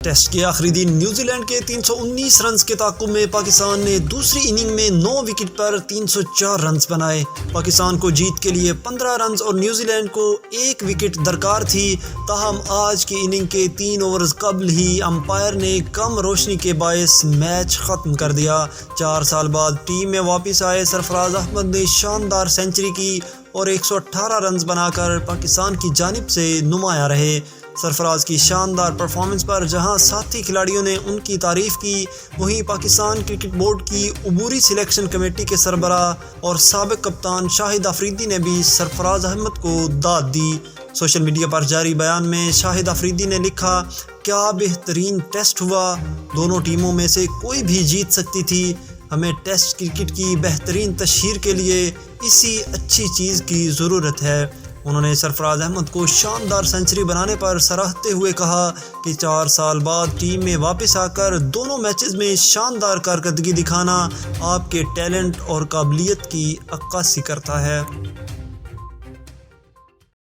Test کے آخری دن New Zealand کے 319 رنز کے تعاقب میں پاکستان نے دوسری اننگ میں 9 وکٹ پر 304 رنز بنائے۔ پاکستان کو جیت کے لیے 15 رنز اور نیوزی لینڈ کو 1 وکٹ درکار تھی، تاہم آج کی اننگ کے 3 اوورز قبل ہی امپائر نے کم روشنی کے باعث میچ ختم کر دیا۔ 4 سال بعد ٹیم میں واپس آئے سرفراز احمد نے شاندار سنچری کی اور 118 رنز بنا کر پاکستان کی جانب سے نمایاں رہے۔ سرفراز کی شاندار پرفارمنس پر جہاں ساتھی کھلاڑیوں نے ان کی تعریف کی، وہیں پاکستان کرکٹ بورڈ کی عبوری سلیکشن کمیٹی کے سربراہ اور سابق کپتان شاہد افریدی نے بھی سرفراز احمد کو داد دی۔ سوشل میڈیا پر جاری بیان میں شاہد افریدی نے لکھا، کیا بہترین ٹیسٹ ہوا، دونوں ٹیموں میں سے کوئی بھی جیت سکتی تھی۔ ہمیں ٹیسٹ کرکٹ کی بہترین تشہیر کے لیے اسی اچھی چیز کی ضرورت ہے۔ انہوں نے سرفراز احمد کو شاندار سنچری بنانے پر سراہتے ہوئے کہا کہ 4 سال بعد ٹیم میں واپس آ کر دونوں میچز میں شاندار کارکردگی دکھانا آپ کے ٹیلنٹ اور قابلیت کی عکاسی کرتا ہے۔